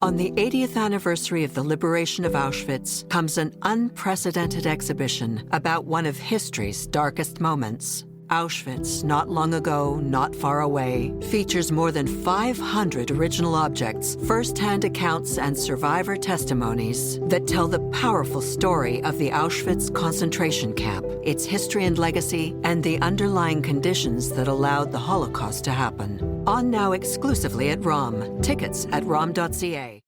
On the 80th anniversary of the liberation of Auschwitz comes an unprecedented exhibition about one of history's darkest moments. Auschwitz, not long ago, not far away, features more than 500 original objects, first-hand accounts, and survivor testimonies that tell the powerful story of the Auschwitz concentration camp, its history and legacy, and the underlying conditions that allowed the Holocaust to happen. On now exclusively at ROM. Tickets at rom.ca.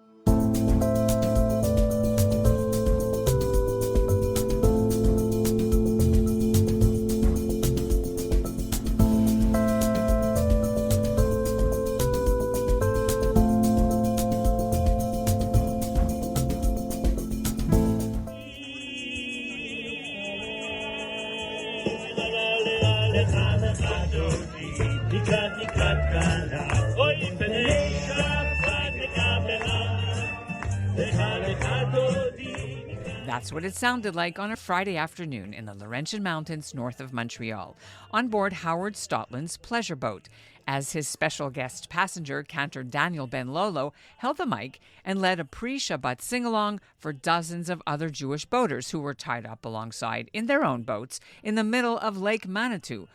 That's what it sounded like on a Friday afternoon in the Laurentian mountains north of Montreal, on board Howard Stotland's pleasure boat, as his special guest passenger, cantor Daniel Ben Lolo, held the mic and led a pre-Shabbat sing-along for dozens of other Jewish boaters who were tied up alongside in their own boats in the middle of Lake Manitou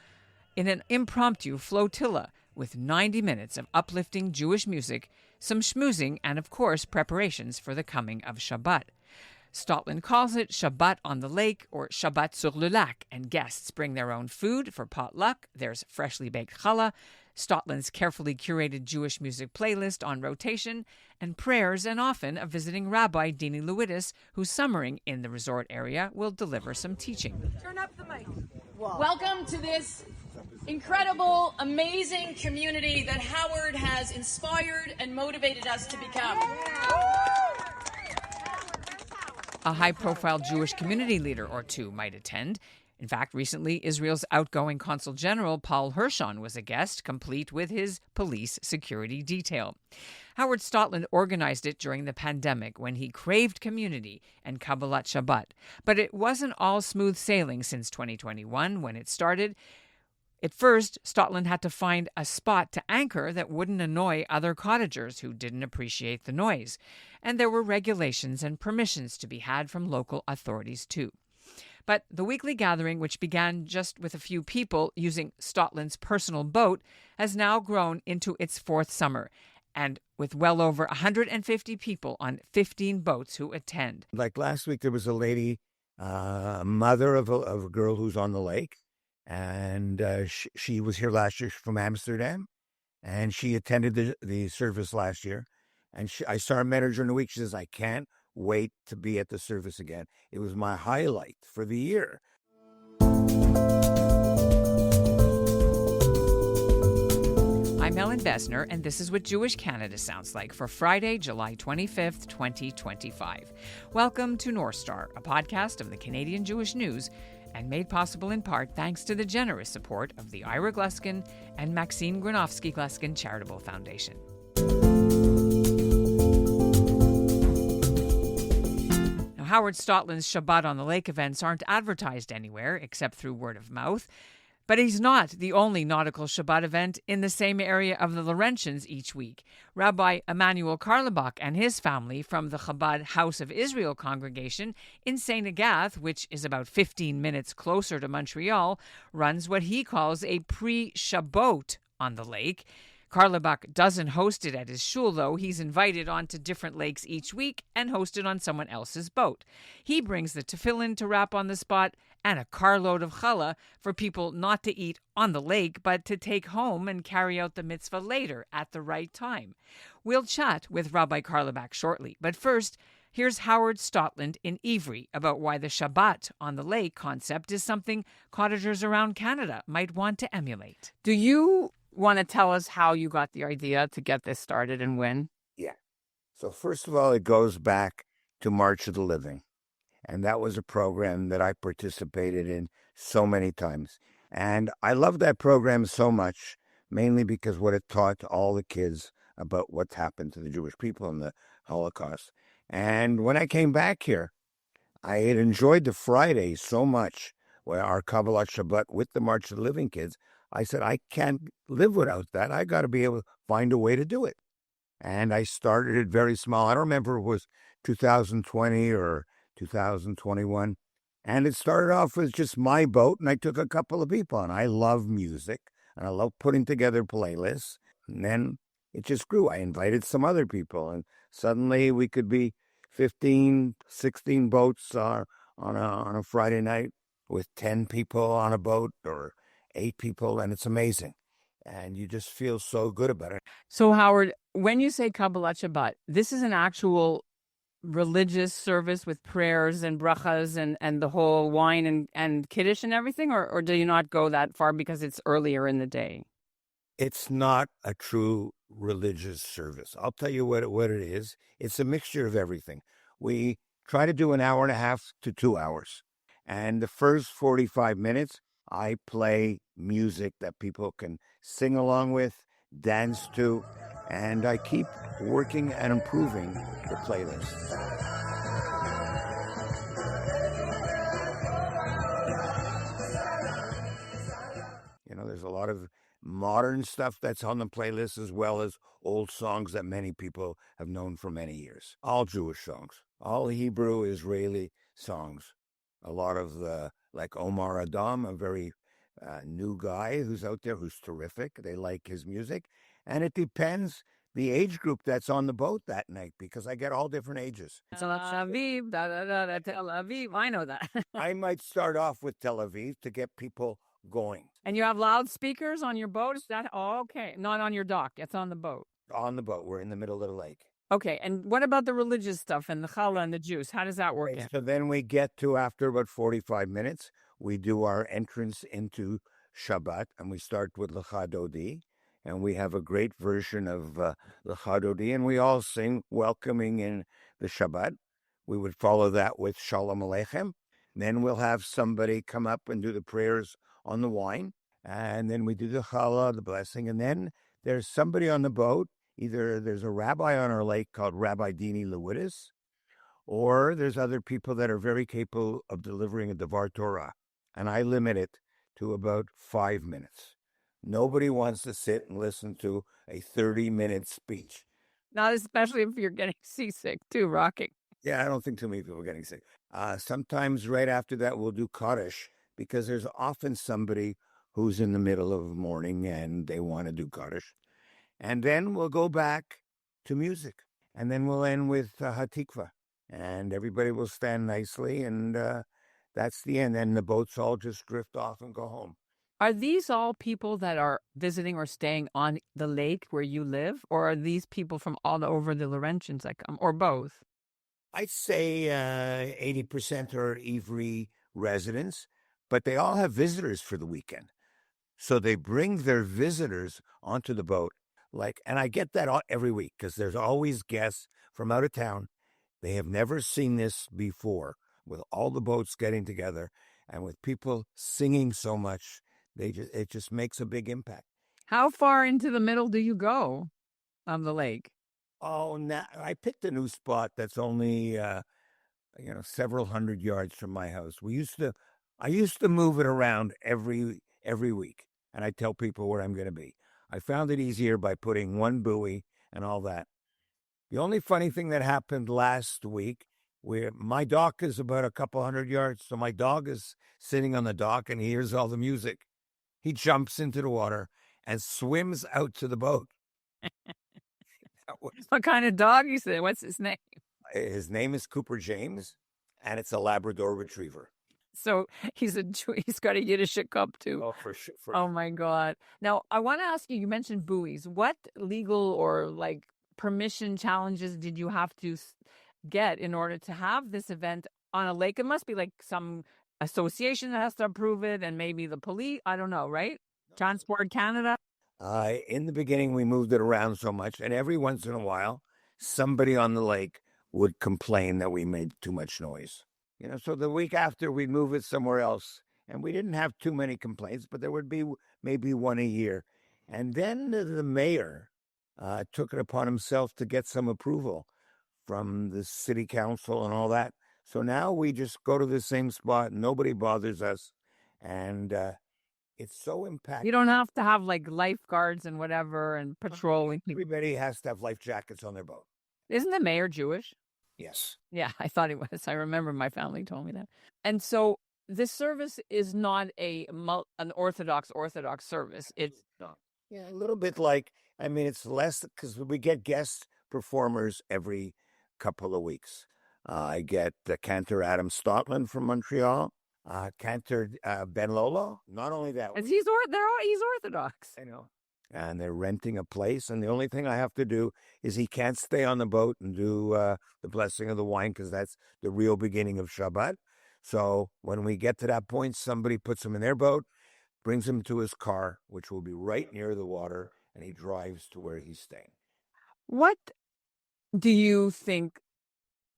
in an impromptu flotilla with 90 minutes of uplifting Jewish music, some schmoozing, and of course preparations for the coming of Shabbat. Stotland calls it Shabbat on the lake or Shabbat sur le lac, and guests bring their own food for potluck. There's freshly baked challah, Stotland's carefully curated Jewish music playlist on rotation, and prayers, and often a visiting rabbi, Dini Lewidis, who's summering in the resort area, will deliver some teaching. Turn up the mic. Whoa. Welcome to this incredible, amazing community that Howard has inspired and motivated us to become. A high-profile Jewish community leader or two might attend. In fact, recently, Israel's outgoing Consul General Paul Hirschon was a guest, complete with his police security detail. Howard Stotland organized it during the pandemic when he craved community and Kabbalat Shabbat. But it wasn't all smooth sailing since 2021 when it started. At first, Stotland had to find a spot to anchor that wouldn't annoy other cottagers who didn't appreciate the noise. And there were regulations and permissions to be had from local authorities, too. But the weekly gathering, which began just with a few people using Stotland's personal boat, has now grown into its fourth summer, and with well over 150 people on 15 boats who attend. Like last week, there was a lady, mother of a girl who's on the lake. And she was here last year from Amsterdam, and she attended the service last year. And I saw her, met her during the week. She says, I can't wait to be at the service again. It was my highlight for the year. I'm Ellen Besner, and this is what Jewish Canada sounds like for Friday, July 25th, 2025. Welcome to North Star, a podcast of the Canadian Jewish News, and made possible in part thanks to the generous support of the Ira Gluskin and Maxine Granovsky-Gluskin Charitable Foundation. Now, Howard Stotland's Shabbat on the Lake events aren't advertised anywhere except through word of mouth. But he's not the only Nautical Shabbat event in the same area of the Laurentians each week. Rabbi Emmanuel Karlebach and his family from the Chabad House of Israel congregation in Saint-Agathe, which is about 15 minutes closer to Montreal, runs what he calls a pre-Shabbat on the lake. Karlebach doesn't host it at his shul, though. He's invited onto different lakes each week and hosted on someone else's boat. He brings the tefillin to wrap on the spot and a carload of challah for people not to eat on the lake, but to take home and carry out the mitzvah later at the right time. We'll chat with Rabbi Karlebach shortly, but first, here's Howard Stotland in Ivry about why the Shabbat on the lake concept is something cottagers around Canada might want to emulate. Do you want to tell us how you got the idea to get this started and when? Yeah. So first of all, it goes back to March of the Living. And that was a program that I participated in so many times. And I loved that program so much, mainly because what it taught all the kids about what happened to the Jewish people in the Holocaust. And when I came back here, I had enjoyed the Fridays so much, where our Kabbalat Shabbat with the March of the Living kids. I said, I can't live without that. I got to be able to find a way to do it. And I started it very small. I don't remember if it was 2020 or 2021. And it started off with just my boat, and I took a couple of people. And I love music, and I love putting together playlists. And then it just grew. I invited some other people, and suddenly we could be 15, 16 boats on a Friday night with 10 people on a boat or 8 people, and it's amazing. And you just feel so good about it. So, Howard, when you say Kabbalat Shabbat, this is an actual religious service with prayers and brachas and the whole wine and kiddush and everything, or do you not go that far because it's earlier in the day? It's not a true religious service. I'll tell you what it is. It's a mixture of everything. We try to do an hour and a half to 2 hours. And the first 45 minutes, I play music that people can sing along with, dance to, and I keep working and improving the playlist. There's a lot of modern stuff that's on the playlist, as well as old songs that many people have known for many years. All Jewish songs, all Hebrew, Israeli songs. A lot of like Omar Adam, a very new guy who's out there who's terrific. They like his music. And it depends the age group that's on the boat that night, because I get all different ages. Tel Aviv, Tel Aviv. I know that. I might start off with Tel Aviv to get people going. And you have loudspeakers on your boat? Is that okay? Not on your dock. It's on the boat. On the boat. We're in the middle of the lake. Okay. And what about the religious stuff and the challah and the juice? How does that work? Okay, so then we get to, after about 45 minutes, we do our entrance into Shabbat, and we start with Lecha Dodi, and we have a great version of Lecha Dodi, and we all sing welcoming in the Shabbat. We would follow that with Shalom Aleichem. Then we'll have somebody come up and do the prayers on the wine, and then we do the challah, the blessing, and then there's somebody on the boat. Either there's a rabbi on our lake called Rabbi Dini Lewidis, or there's other people that are very capable of delivering a Devar Torah, and I limit it to about 5 minutes. Nobody wants to sit and listen to a 30-minute speech. Not especially if you're getting seasick too, rocking. Yeah, I don't think too many people are getting sick. Sometimes right after that we'll do Kaddish, because there's often somebody who's in the middle of morning and they want to do Kaddish. And then we'll go back to music. And then we'll end with Hatikva. And everybody will stand nicely, and that's the end. And the boats all just drift off and go home. Are these all people that are visiting or staying on the lake where you live? Or are these people from all over the Laurentians that come, or both? I'd say 80% are Ivry residents, but they all have visitors for the weekend. So they bring their visitors onto the boat. And I get that every week, because there's always guests from out of town. They have never seen this before, with all the boats getting together and with people singing so much. It just makes a big impact. How far into the middle do you go on the lake? Oh, now I picked a new spot that's only several hundred yards from my house. I used to move it around every week, and I tell people where I'm going to be. I found it easier by putting one buoy and all that. The only funny thing that happened last week, where my dock is about a couple hundred yards, so my dog is sitting on the dock and he hears all the music. He jumps into the water and swims out to the boat. What kind of dog you say? What's his name? His name is Cooper James, and it's a Labrador Retriever. So he's got a Yiddish cup too. Oh, for sure. Oh my God! Now I want to ask you. You mentioned buoys. What legal or permission challenges did you have to get in order to have this event on a lake? It must be some association that has to approve it, and maybe the police. I don't know, right? Transport Canada. In the beginning, we moved it around so much, and every once in a while, somebody on the lake would complain that we made too much noise. So the week after, we'd move it somewhere else, and we didn't have too many complaints, but there would be maybe one a year. And then the mayor took it upon himself to get some approval from the city council and all that. So now we just go to the same spot. Nobody bothers us, and It's so impactful. You don't have to have like lifeguards and whatever and patrolling people. Everybody has to have life jackets on their boat. Isn't the mayor Jewish? Yes. Yeah, I thought he was. I remember my family told me that. And so this service is not an Orthodox service. It's Yeah, a little bit like, I mean, it's less because we get guest performers every couple of weeks. I get Cantor Adam Stotland from Montreal, Cantor Ben Lolo. Not only that, he's Orthodox. I know. And they're renting a place, and the only thing I have to do is he can't stay on the boat and do the blessing of the wine because that's the real beginning of Shabbat. So when we get to that point, somebody puts him in their boat, brings him to his car, which will be right near the water, and he drives to where he's staying. What do you think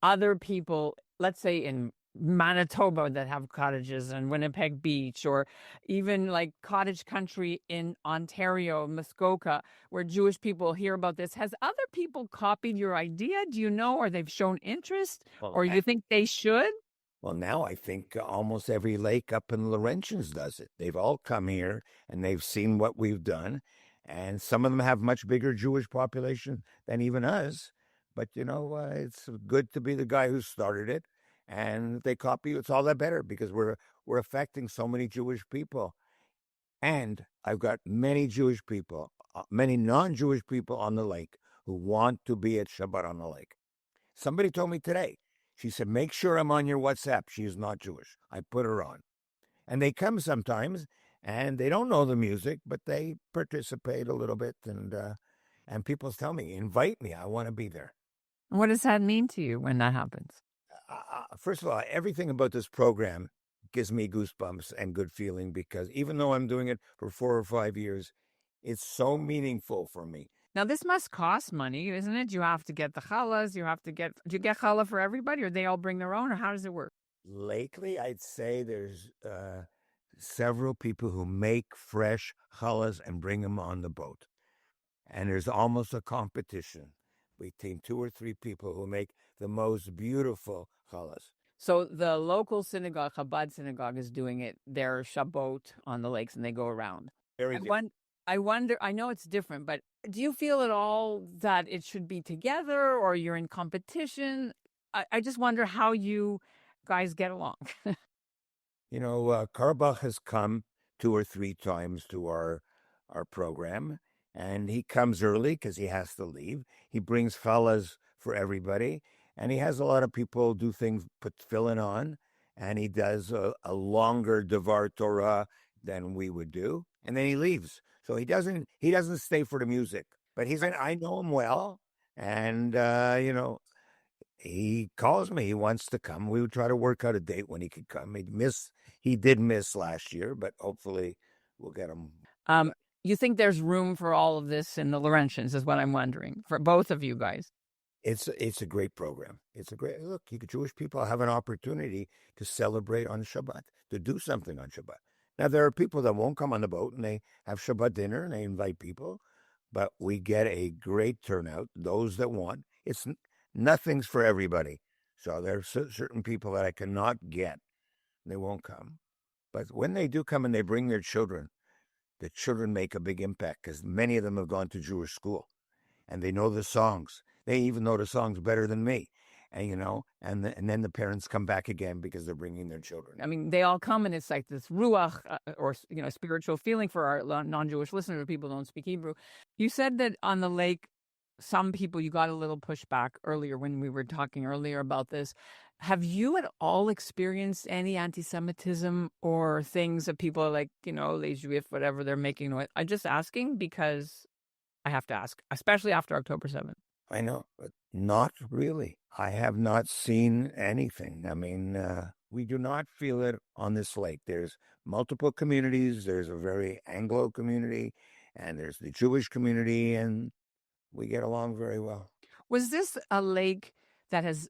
other people, let's say in Manitoba, that have cottages and Winnipeg Beach, or even like cottage country in Ontario, Muskoka, where Jewish people hear about this, has other people copied your idea? Do you know, or they've shown interest, or you think they should? Well, now I think almost every lake up in Laurentians does it. They've all come here and they've seen what we've done. And some of them have much bigger Jewish population than even us. But, it's good to be the guy who started it. And if they copy you, it's all that better because we're affecting so many Jewish people. And I've got many Jewish people, many non-Jewish people on the lake who want to be at Shabbat on the lake. Somebody told me today, she said, make sure I'm on your WhatsApp. She is not Jewish. I put her on. And they come sometimes, and they don't know the music, but they participate a little bit. And people tell me, invite me. I want to be there. What does that mean to you when that happens? First of all, everything about this program gives me goosebumps and good feeling because even though I'm doing it for 4 or 5 years, it's so meaningful for me. Now, this must cost money, isn't it? You have to get the challahs. Do you get challah for everybody, or they all bring their own, or how does it work? Lately, I'd say there's several people who make fresh challahs and bring them on the boat. And there's almost a competition between 2 or 3 people who make the most beautiful challahs. So the local synagogue, Chabad synagogue, is doing it. Their Shabbat on the lakes, and they go around. I wonder, I know it's different, but do you feel at all that it should be together or you're in competition? I just wonder how you guys get along. Karbach has come 2 or 3 times to our program, and he comes early because he has to leave. He brings challahs for everybody, and he has a lot of people do things, put tefillin on, and he does a longer Devar Torah than we would do, and then he leaves. So he doesn't stay for the music, but I know him well, and he calls me. He wants to come. We would try to work out a date when he could come. He did miss last year, but hopefully we'll get him. You think there's room for all of this in the Laurentians, is what I'm wondering, for both of you guys? It's a great program. Look, Jewish people have an opportunity to celebrate on Shabbat, to do something on Shabbat. Now, there are people that won't come on the boat, and they have Shabbat dinner, and they invite people, but we get a great turnout, those that want. Nothing's for everybody. So there are certain people that I cannot get. They won't come. But when they do come and they bring their children, the children make a big impact because many of them have gone to Jewish school, and they know the songs. They even know the songs better than me. And then the parents come back again because they're bringing their children. I mean, they all come, and it's like this ruach, or spiritual feeling for our non-Jewish listeners, people who don't speak Hebrew. You said that on the lake, some people, you got a little pushback earlier when we were talking earlier about this. Have you at all experienced any anti-Semitism or things that people are like, les Juifs, whatever they're making noise? I'm just asking because I have to ask, especially after October 7th. I know, but not really. I have not seen anything. I mean, we do not feel it on this lake. There's multiple communities. There's a very Anglo community, and there's the Jewish community, and we get along very well. Was this a lake that has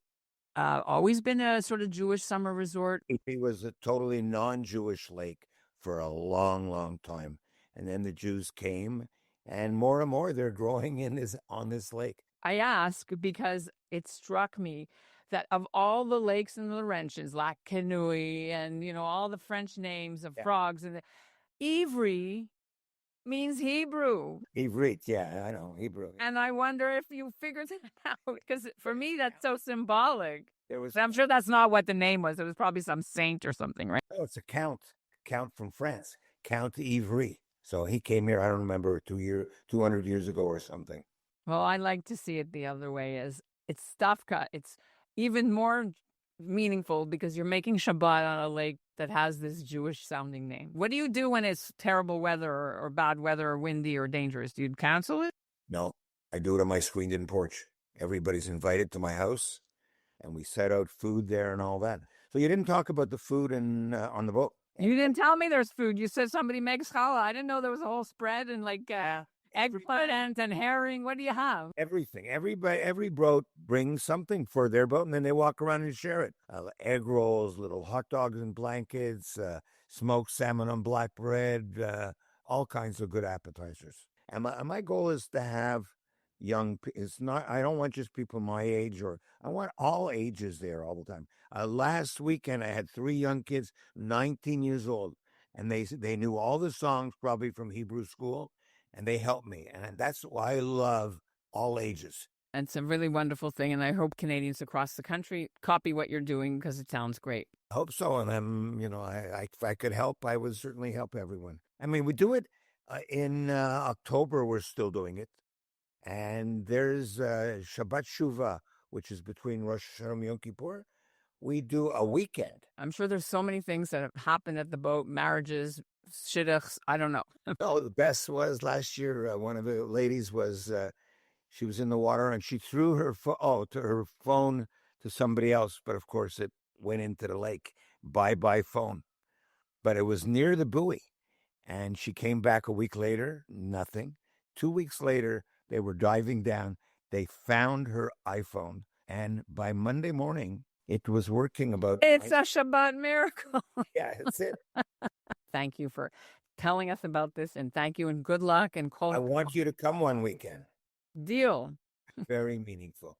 always been a sort of Jewish summer resort? It was a totally non-Jewish lake for a long, long time. And then the Jews came, and more they're growing on this lake. I ask because it struck me that of all the lakes in the Laurentians, Lac Canouille, and all the French names of frogs, and Ivri means Hebrew. Ivrit, yeah, I know, Hebrew. And I wonder if you figured it out, because for me, that's so symbolic. There was, I'm sure that's not what the name was. It was probably some saint or something, right? oh, it's a count from France, Count Ivry. So he came here, I don't remember, 200 years ago or something. Well, I like to see it the other way, as it's stuff cut. It's even more meaningful because you're making Shabbat on a lake that has this Jewish sounding name. What do you do when it's terrible weather or bad weather or windy or dangerous? Do you cancel it? No, I do it on my screened-in porch. Everybody's invited to my house, and we set out food there and all that. So you didn't talk about the food on the boat. You didn't tell me there's food. You said somebody makes challah. I didn't know there was a whole spread and like eggplant and herring. What do you have? Everything. Every boat brings something for their boat, and then they walk around and share it. Egg rolls, little hot dogs and blankets, smoked salmon on black bread, all kinds of good appetizers. And my goal is to have it's not, I don't want just people my age, or I want all ages there all the time. Last weekend, I had 3 young kids, 19 years old, and they knew all the songs probably from Hebrew school, and they helped me. And that's why I love all ages. And it's a really wonderful thing. And I hope Canadians across the country copy what you're doing because it sounds great. I hope so. And if I could help, I would certainly help everyone. I mean, we do it in October. We're still doing it. And there's Shabbat Shuvah, which is between Rosh Hashanah and Yom Kippur. We do a weekend. I'm sure there's so many things that have happened at the boat, marriages, shidduchs, I don't know. No, the best was last year, one of the ladies was, she was in the water and she threw her phone to somebody else. But of course it went into the lake. Bye-bye phone. But it was near the buoy. And she came back a week later, nothing. 2 weeks later, they were diving down. They found her iPhone. And by Monday morning, it was working about... It's a Shabbat miracle. Yeah, that's it. Thank you for telling us about this, and thank you, and good luck. And I want you to come one weekend. Deal. Very meaningful.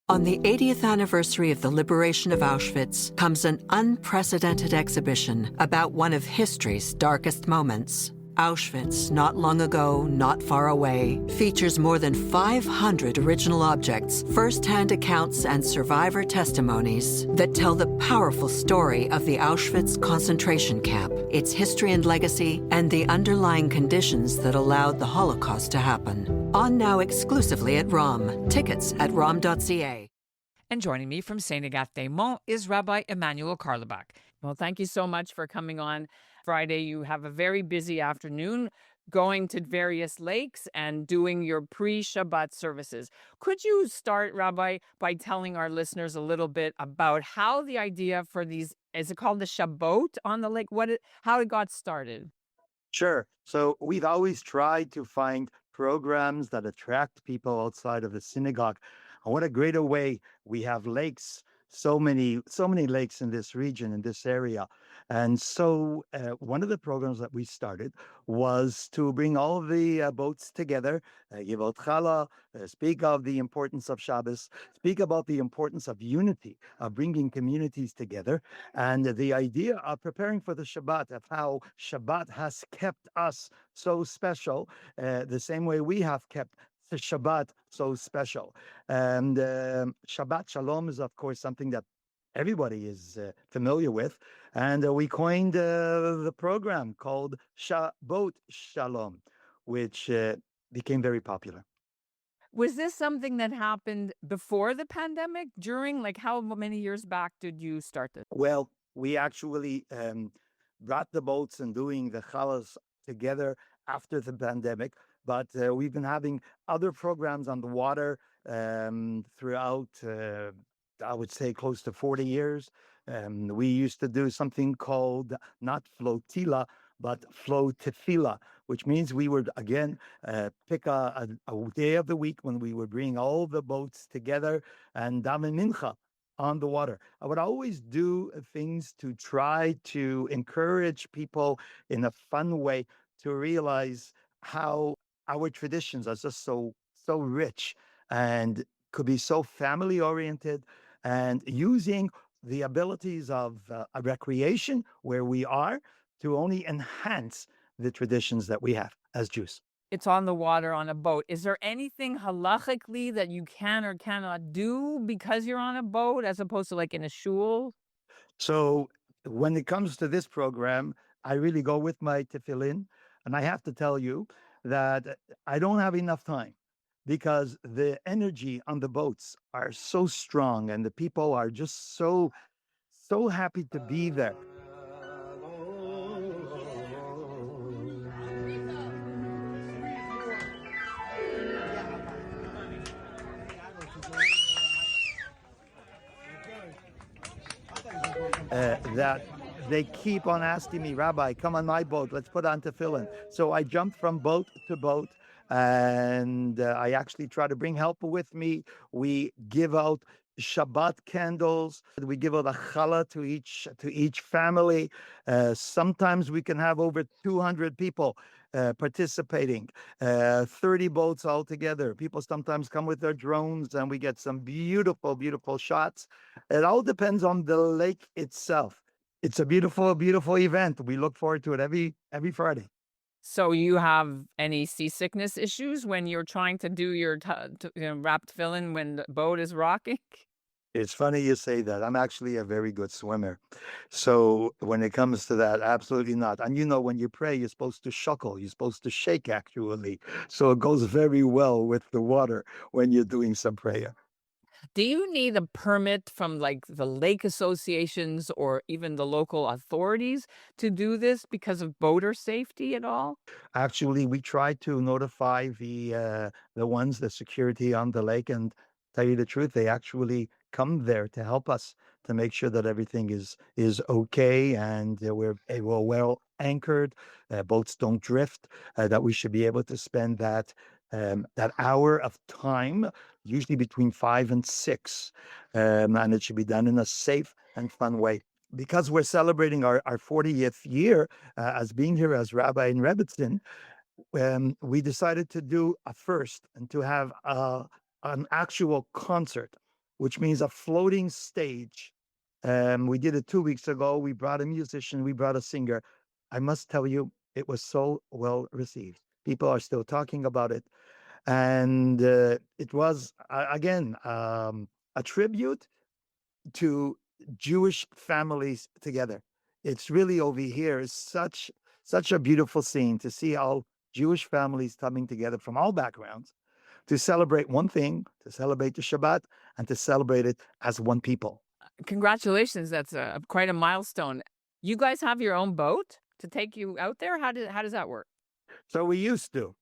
On the 80th anniversary of the liberation of Auschwitz comes an unprecedented exhibition about one of history's darkest moments. Auschwitz, not long ago, not far away, features more than 500 original objects, first-hand accounts, and survivor testimonies that tell the powerful story of the Auschwitz concentration camp, its history and legacy, and the underlying conditions that allowed the Holocaust to happen. On now exclusively at ROM. Tickets at rom.ca. And joining me from Saint-Agathe is Rabbi Emmanuel Karlebach. Well, thank you so much for coming on. Friday, you have a very busy afternoon going to various lakes and doing your pre-Shabbat services. Could you start, Rabbi, by telling our listeners a little bit about how the idea for these, is it called the Shabbat on the lake? How it got started? Sure. So we've always tried to find programs that attract people outside of the synagogue. And what a greater way. We have lakes, so many lakes in this region, in this area. And so one of the programs that we started was to bring all of the boats together, give out challah, speak of the importance of Shabbos, speak about the importance of unity, of bringing communities together, and the idea of preparing for the Shabbat, of how Shabbat has kept us so special, the same way we have kept the Shabbat so special. And Shabbat Shalom is, of course, something that everybody is familiar with. And we coined the program called Shabbat Shalom, which became very popular. Was this something that happened before the pandemic, during? Like, how many years back did you start this? Well, we actually brought the boats and doing the challahs together after the pandemic. But we've been having other programs on the water throughout, I would say, close to 40 years. We used to do something called not flotilla, but flotilla, which means we would, again, pick a day of the week when we would bring all the boats together and daven mincha on the water. I would always do things to try to encourage people in a fun way to realize how our traditions are just so rich and could be so family oriented, and using the abilities of a recreation where we are to only enhance the traditions that we have as Jews. It's on the water on a boat. Is there anything halachically that you can or cannot do because you're on a boat as opposed to like in a shul? So when it comes to this program, I really go with my tefillin, and I have to tell you that I don't have enough time because the energy on the boats are so strong, and the people are just so happy to be there. That they keep on asking me, Rabbi, come on my boat, let's put on tefillin. So I jumped from boat to boat, and I actually try to bring help with me. We give out Shabbat candles. We give out a challah to each family. Sometimes we can have over 200 people participating, 30 boats altogether. People sometimes come with their drones, and we get some beautiful shots. It all depends on the lake itself. It's a beautiful event. We look forward to it every Friday. So you have any seasickness issues when you're trying to do your wrapped fill-in when the boat is rocking? It's funny you say that. I'm actually a very good swimmer. So when it comes to that, absolutely not. And when you pray, you're supposed to shuckle, you're supposed to shake actually. So it goes very well with the water when you're doing some prayer. Do you need a permit from like the lake associations or even the local authorities to do this because of boater safety at all? Actually, we try to notify the security on the lake, and tell you the truth, they actually come there to help us to make sure that everything is okay, and we're well anchored, boats don't drift, that we should be able to spend that hour of time, usually between 5 and 6, and it should be done in a safe and fun way. Because we're celebrating our 40th year as being here as Rabbi in Rebbitzin, we decided to do a first and to have an actual concert, which means a floating stage. We did it 2 weeks ago. We brought a musician, we brought a singer. I must tell you, it was so well received. People are still talking about it. And it was, again, a tribute to Jewish families together. It's really over here is such a beautiful scene to see all Jewish families coming together from all backgrounds to celebrate one thing, to celebrate the Shabbat, and to celebrate it as one people. Congratulations, that's quite a milestone. You guys have your own boat to take you out there? How does that work? So we used to.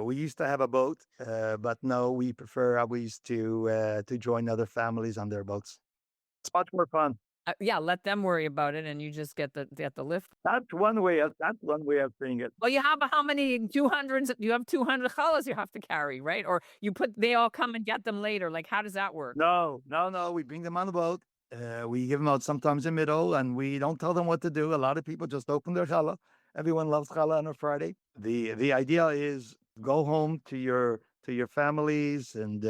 We used to have a boat, but no, we prefer always to join other families on their boats. It's much more fun. Yeah, let them worry about it, and you just get the lift. That's one way of seeing it. Well, you have how many 200s? You have 200 challahs you have to carry, right? Or they all come and get them later. Like, how does that work? No. We bring them on the boat. We give them out sometimes in middle, and we don't tell them what to do. A lot of people just open their challah. Everyone loves challah on a Friday. The idea is go home to your families, and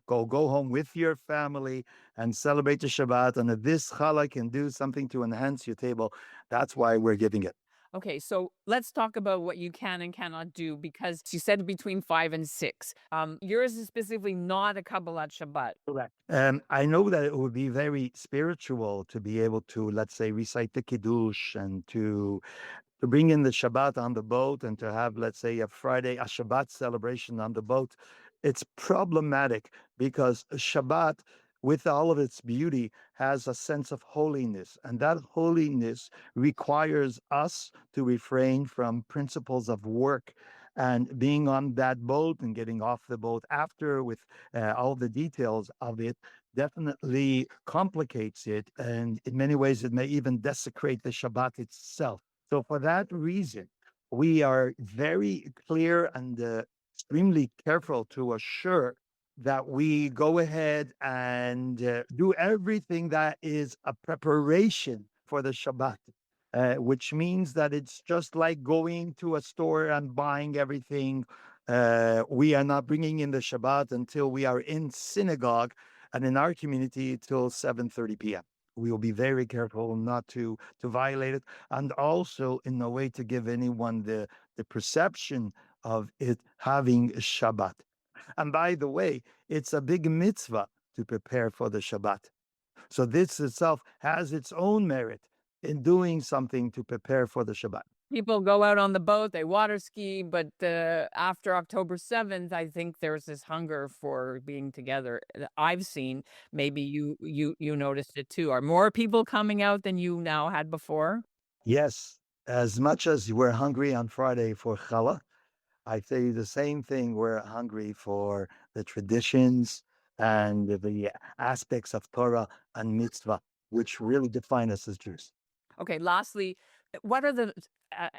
go home with your family and celebrate the Shabbat. And if this challah can do something to enhance your table, that's why we're giving it. Okay, so let's talk about what you can and cannot do, because you said between 5 and 6. Yours is specifically not a Kabbalat Shabbat. Correct. I know that it would be very spiritual to be able to, let's say, recite the Kiddush, and to bring in the Shabbat on the boat, and to have, let's say, a Shabbat celebration on the boat. It's problematic because Shabbat, with all of its beauty, has a sense of holiness, and that holiness requires us to refrain from principles of work. And being on that boat and getting off the boat after, with all the details of it, definitely complicates it. And in many ways, it may even desecrate the Shabbat itself. So for that reason, we are very clear and extremely careful to assure that we go ahead and do everything that is a preparation for the Shabbat, which means that it's just like going to a store and buying everything. We are not bringing in the Shabbat until we are in synagogue, and in our community till 7:30 p.m. We will be very careful not to violate it, and also in a way to give anyone the perception of it having Shabbat. And by the way, it's a big mitzvah to prepare for the Shabbat. So this itself has its own merit in doing something to prepare for the Shabbat. People go out on the boat, they water ski, but after October 7th, I think there's this hunger for being together. I've seen, maybe you noticed it too. Are more people coming out than you now had before? Yes, as much as you were hungry on Friday for challah, I say the same thing. We're hungry for the traditions and the aspects of Torah and mitzvah, which really define us as Jews. Okay, lastly, what are the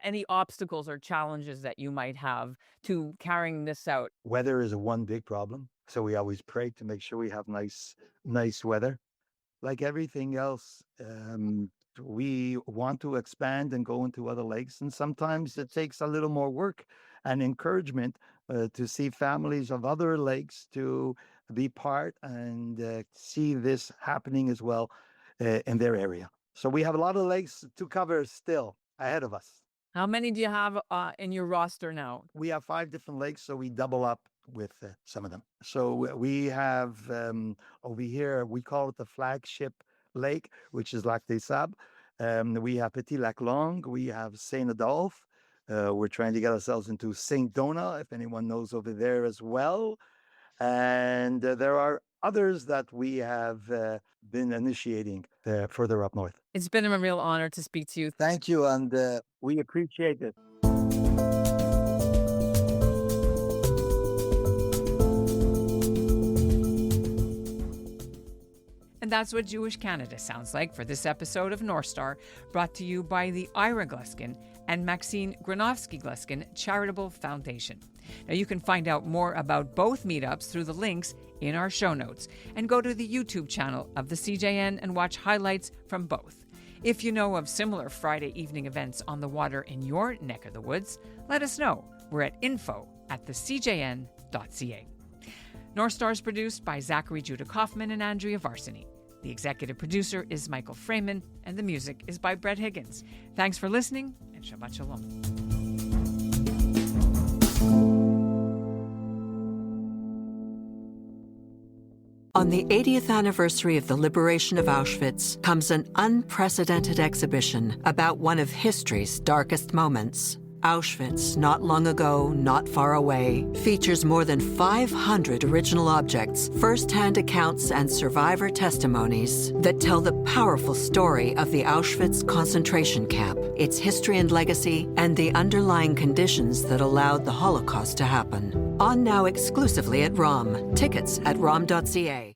any obstacles or challenges that you might have to carrying this out? Weather is one big problem, so we always pray to make sure we have nice weather. Like everything else, we want to expand and go into other lakes, and sometimes it takes a little more work and encouragement to see families of other lakes to be part and see this happening as well in their area. So we have a lot of lakes to cover still ahead of us. How many do you have in your roster now? We have 5 different lakes, so we double up with some of them. So we have over here, we call it the flagship lake, which is Lac des Sables. We have Petit Lac Long. We have Saint-Agathe. We're trying to get ourselves into Saint Donat, if anyone knows over there as well. And there are others that we have been initiating further up north. It's been a real honor to speak to you. Thank you, and we appreciate it. And that's what Jewish Canada sounds like for this episode of North Star, brought to you by the Ira Gluskin and Maxine Granovsky-Gluskin Charitable Foundation. Now, you can find out more about both meetups through the links in our show notes, and go to the YouTube channel of the CJN and watch highlights from both. If you know of similar Friday evening events on the water in your neck of the woods, let us know. We're at info@thecjn.ca. North Star is produced by Zachary Judah Kaufman and Andrea Varsany. The executive producer is Michael Freeman, and the music is by Brett Higgins. Thanks for listening, and Shabbat Shalom. On the 80th anniversary of the liberation of Auschwitz comes an unprecedented exhibition about one of history's darkest moments. Auschwitz, not long ago, not far away, features more than 500 original objects, first-hand accounts, and survivor testimonies that tell the powerful story of the Auschwitz concentration camp, its history and legacy, and the underlying conditions that allowed the Holocaust to happen. On now exclusively at ROM. Tickets at rom.ca.